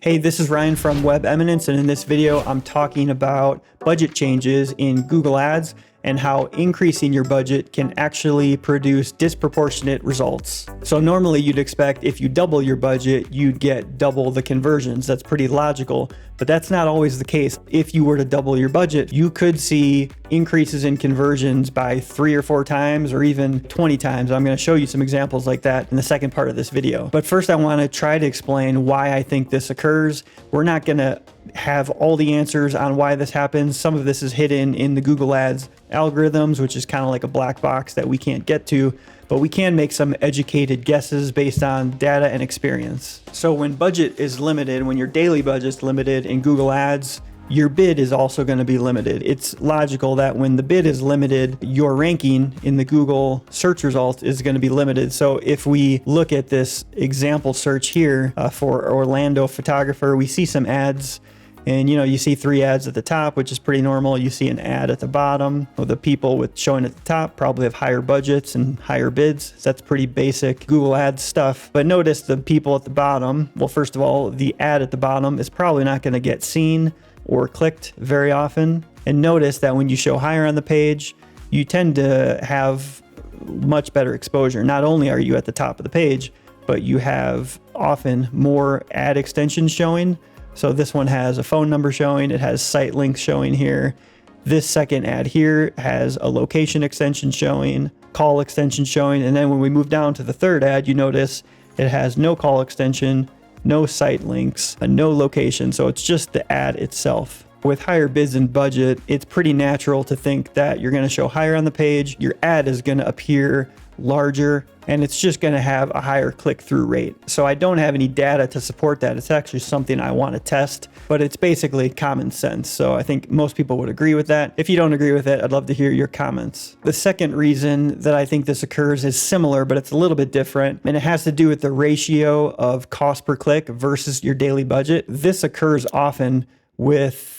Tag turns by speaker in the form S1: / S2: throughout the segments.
S1: Hey, this is Ryan from Web Eminence, and in this video, I'm talking about budget changes in Google Ads and how increasing your budget can actually produce disproportionate results. So normally you'd expect if you double your budget, you'd get double the conversions. That's pretty logical, but that's not always the case. If you were to double your budget, you could see increases in conversions by 3 or 4 times or even 20 times. I'm going to show you some examples like that in the second part of this video. But first I want to try to explain why I think this occurs. We're not going to have all the answers on why this happens. Some of this is hidden in the Google Ads algorithms, which is kind of like a black box that we can't get to, but we can make some educated guesses based on data and experience. So when budget is limited, when your daily budget is limited in Google Ads, your bid is also going to be limited. It's logical that when the bid is limited, your ranking in the Google search results is going to be limited. So if we look at this example search here for Orlando photographer, we see some ads. And you see 3 ads at the top, which is pretty normal. You see an ad at the bottom. Well, the people with showing at the top probably have higher budgets and higher bids. So that's pretty basic Google Ads stuff. But notice the people at the bottom. Well, first of all, the ad at the bottom is probably not going to get seen or clicked very often. And notice that when you show higher on the page, you tend to have much better exposure. Not only are you at the top of the page, but you have often more ad extensions showing. So this one has a phone number showing, it has site links showing here. This second ad here has a location extension showing, call extension showing, and then when we move down to the third ad, you notice it has no call extension, no site links, and no location. So it's just the ad itself. With higher bids and budget, it's pretty natural to think that you're going to show higher on the page, your ad is going to appear larger, and it's just going to have a higher click-through rate. So I don't have any data to support that. It's actually something I want to test, but it's basically common sense. So I think most people would agree with that. If you don't agree with it, I'd love to hear your comments. The second reason that I think this occurs is similar, but it's a little bit different, and it has to do with the ratio of cost per click versus your daily budget. This occurs often with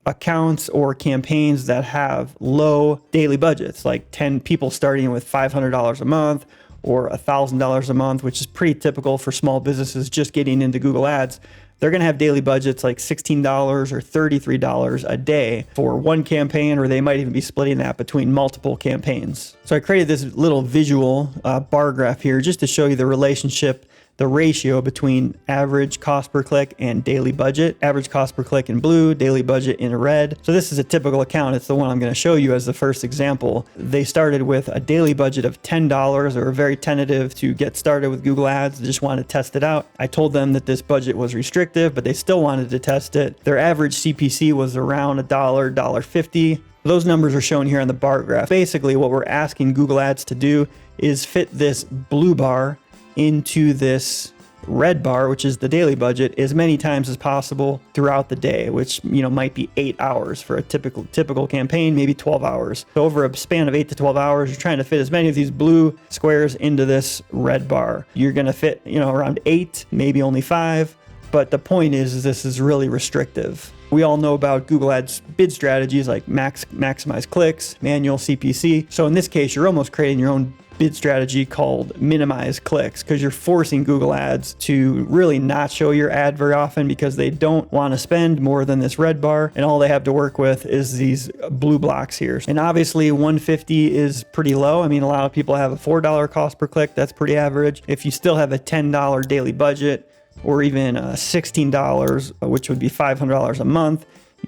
S1: accounts or campaigns that have low daily budgets, like 10 people starting with $500 a month or $1,000 a month, which is pretty typical for small businesses just getting into Google Ads. They're going to have daily budgets like $16 or $33 a day for one campaign, or they might even be splitting that between multiple campaigns. So I created this little visual bar graph here just to show you the relationship, the ratio between average cost per click and daily budget. Average cost per click in blue, daily budget in red. So this is a typical account. It's the one I'm going to show you as the first example. They started with a daily budget of $10. They were very tentative to get started with Google Ads. They just wanted to test it out. I told them that this budget was restrictive, but they still wanted to test it. Their average CPC was around $1, $1.50. Those numbers are shown here on the bar graph. Basically, what we're asking Google Ads to do is fit this blue bar into this red bar, which is the daily budget, as many times as possible throughout the day, which might be 8 hours for a typical campaign, maybe 12 hours. So over a span of 8 to 12 hours, you're trying to fit as many of these blue squares into this red bar. You're going to fit around 8, maybe only 5. But the point is this is really restrictive. We all know about Google Ads bid strategies like maximize clicks, manual CPC. So in this case, you're almost creating your own bid strategy called minimize clicks, because you're forcing Google Ads to really not show your ad very often because they don't want to spend more than this red bar, and all they have to work with is these blue blocks here. And obviously $150 is pretty low. I mean, a lot of people have a $4 cost per click. That's pretty average. If you still have a $10 daily budget, or even $16, which would be $500 a month,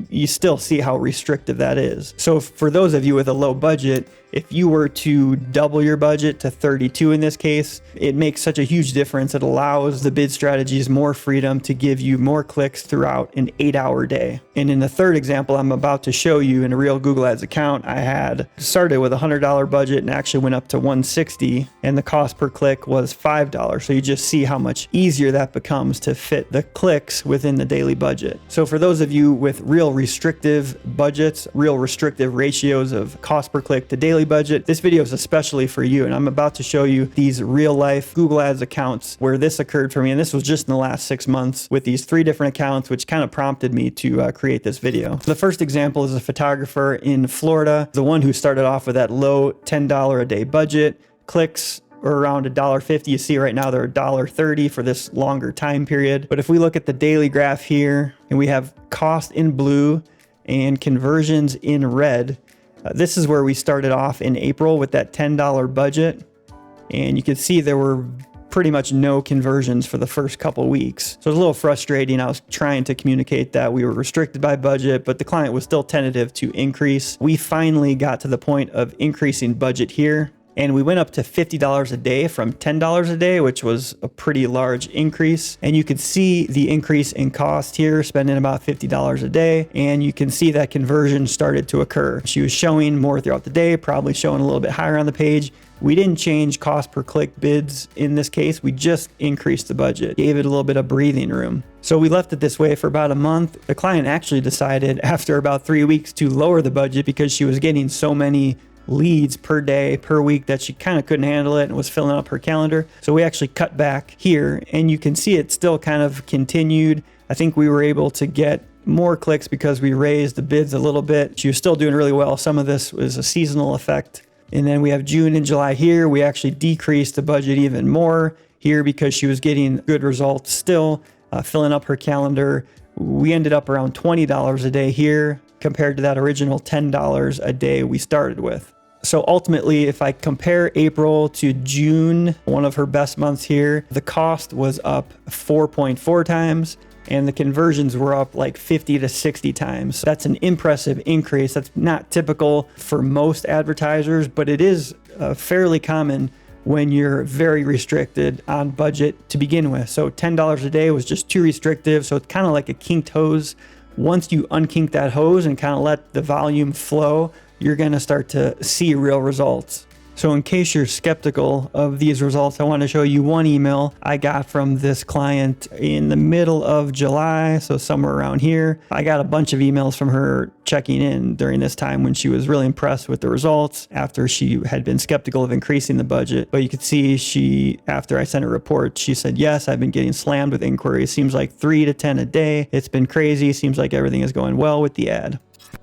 S1: you still see how restrictive that is. So for those of you with a low budget, if you were to double your budget to 32 in this case, it makes such a huge difference. It allows the bid strategies more freedom to give you more clicks throughout an 8-hour day. And in the third example I'm about to show you, in a real Google Ads account, I had started with a $100 budget and actually went up to $160, and the cost per click was $5. So you just see how much easier that becomes to fit the clicks within the daily budget. So for those of you with real restrictive budgets, real restrictive ratios of cost per click to daily budget, this video is especially for you. And I'm about to show you these real life Google Ads accounts where this occurred for me. And this was just in the last 6 months with these 3 different accounts, which kind of prompted me to create this video. The first example is a photographer in Florida, the one who started off with that low $10 a day budget. Clicks or around $1.50. You see right now they're $1.30 for this longer time period. But if we look at the daily graph here and we have cost in blue and conversions in red, this is where we started off in April with that $10 budget. And you can see there were pretty much no conversions for the first couple weeks. So it was a little frustrating. I was trying to communicate that we were restricted by budget, but the client was still tentative to increase. We finally got to the point of increasing budget here, and we went up to $50 a day from $10 a day, which was a pretty large increase. And you could see the increase in cost here, spending about $50 a day. And you can see that conversion started to occur. She was showing more throughout the day, probably showing a little bit higher on the page. We didn't change cost per click bids in this case. We just increased the budget, gave it a little bit of breathing room. So we left it this way for about a month. The client actually decided after about 3 weeks to lower the budget because she was getting so many leads per day, per week, that she kind of couldn't handle it and was filling up her calendar. So we actually cut back here, and you can see it still kind of continued. I think we were able to get more clicks because we raised the bids a little bit. She was still doing really well. Some of this was a seasonal effect. And then we have June and July here. We actually decreased the budget even more here because she was getting good results still, filling up her calendar. We ended up around $20 a day here compared to that original $10 a day we started with. So ultimately, if I compare April to June, one of her best months here, the cost was up 4.4 times and the conversions were up like 50 to 60 times. That's an impressive increase. That's not typical for most advertisers, but it is fairly common when you're very restricted on budget to begin with. So $10 a day was just too restrictive. So it's kind of like a kinked hose. Once you unkink that hose and kind of let the volume flow, you're going to start to see real results. So in case you're skeptical of these results, I want to show you one email I got from this client in the middle of July, so somewhere around here. I got a bunch of emails from her checking in during this time when she was really impressed with the results after she had been skeptical of increasing the budget. But you could see after I sent a report, she said, yes, I've been getting slammed with inquiries. Seems like 3 to 10 a day. It's been crazy. Seems like everything is going well with the ad.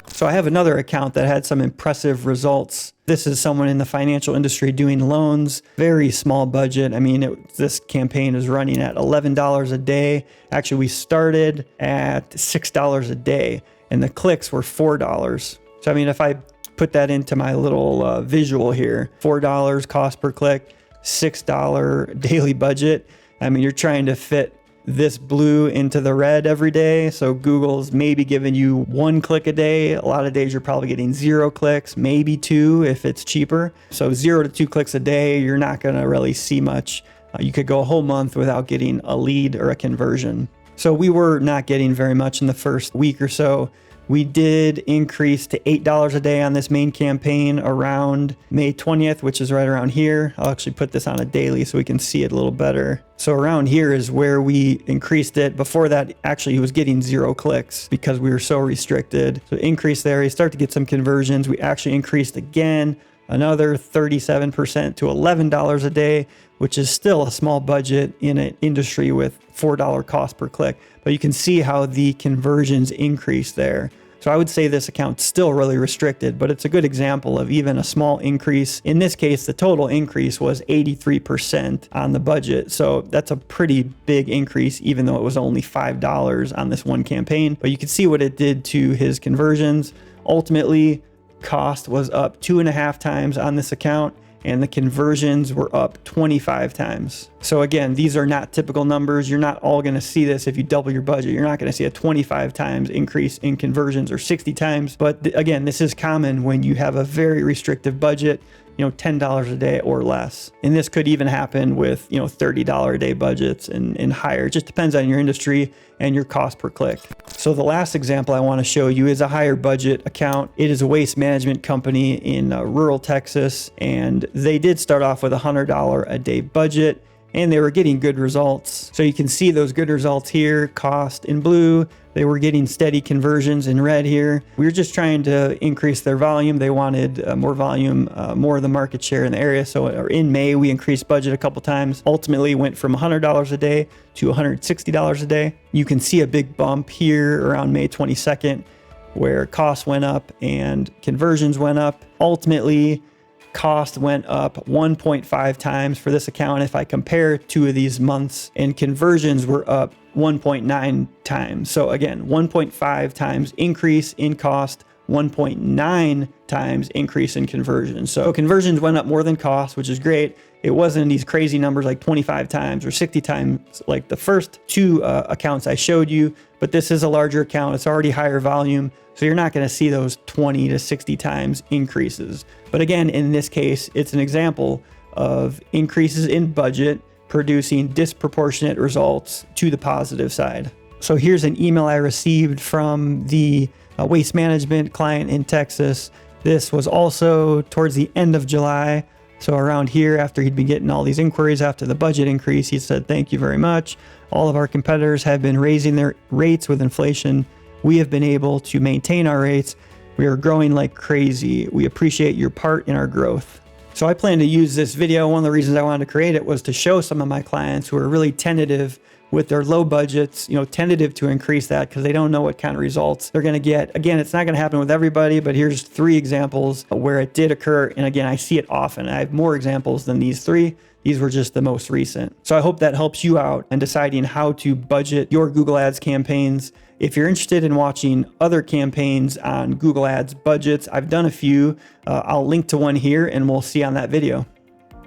S1: So I have another account that had some impressive results. This is someone in the financial industry doing loans, very small budget. I mean, this campaign is running at $11 a day. Actually, we started at $6 a day and the clicks were $4. So, I mean, if I put that into my little visual here, $4 cost per click, $6 daily budget. I mean, you're trying to fit this blue into the red every day. So Google's maybe giving you 1 click a day. A lot of days you're probably getting 0 clicks, maybe 2 if it's cheaper. So 0 to 2 clicks a day, you're not going to really see much. You could go a whole month without getting a lead or a conversion. So we were not getting very much in the first week or so. We did increase to $8 a day on this main campaign around May 20th, which is right around here. I'll actually put this on a daily so we can see it a little better. So around here is where we increased it. Before that, actually, he was getting 0 clicks because we were so restricted. So increase there, you start to get some conversions. We actually increased again, another 37% to $11 a day, which is still a small budget in an industry with $4 cost per click. But you can see how the conversions increase there. So I would say this account's still really restricted, but it's a good example of even a small increase. In this case, the total increase was 83% on the budget. So that's a pretty big increase, even though it was only $5 on this one campaign. But you can see what it did to his conversions. Ultimately, cost was up 2.5 times on this account, and the conversions were up 25 times. So again, these are not typical numbers. You're not all going to see this if you double your budget. You're not going to see a 25 times increase in conversions or 60 times. But again, this is common when you have a very restrictive budget, $10 a day or less. And this could even happen with, $30 a day budgets and higher. It just depends on your industry and your cost per click. So the last example I want to show you is a higher budget account. It is a waste management company in rural Texas, and they did start off with a $100 a day budget, and they were getting good results. So you can see those good results here, cost in blue. They were getting steady conversions in red here. We were just trying to increase their volume. They wanted more volume, more of the market share in the area. So in May, we increased budget a couple times. Ultimately went from $100 a day to $160 a day. You can see a big bump here around May 22nd, where costs went up and conversions went up. Ultimately, cost went up 1.5 times for this account if I compare two of these months, and conversions were up 1.9 times. So again, 1.5 times increase in cost, 1.9 times increase in conversions. So conversions went up more than cost, which is great. It wasn't these crazy numbers like 25 times or 60 times like the first two accounts I showed you, but this is a larger account. It's already higher volume, so you're not going to see those 20 to 60 times increases. But again, in this case, it's an example of increases in budget producing disproportionate results to the positive side. So here's an email I received from the waste management client in Texas. This was also towards the end of July. So around here, after he'd been getting all these inquiries after the budget increase, he said, "Thank you very much. All of our competitors have been raising their rates with inflation. We have been able to maintain our rates. We are growing like crazy. We appreciate your part in our growth." So I plan to use this video. One of the reasons I wanted to create it was to show some of my clients who are really tentative with their low budgets, tentative to increase that because they don't know what kind of results they're going to get. Again, it's not going to happen with everybody, but here's 3 examples where it did occur. And again, I see it often. I have more examples than these 3. These were just the most recent. So I hope that helps you out in deciding how to budget your Google Ads campaigns. If you're interested in watching other campaigns on Google Ads budgets, I've done a few. I'll link to one here and we'll see on that video.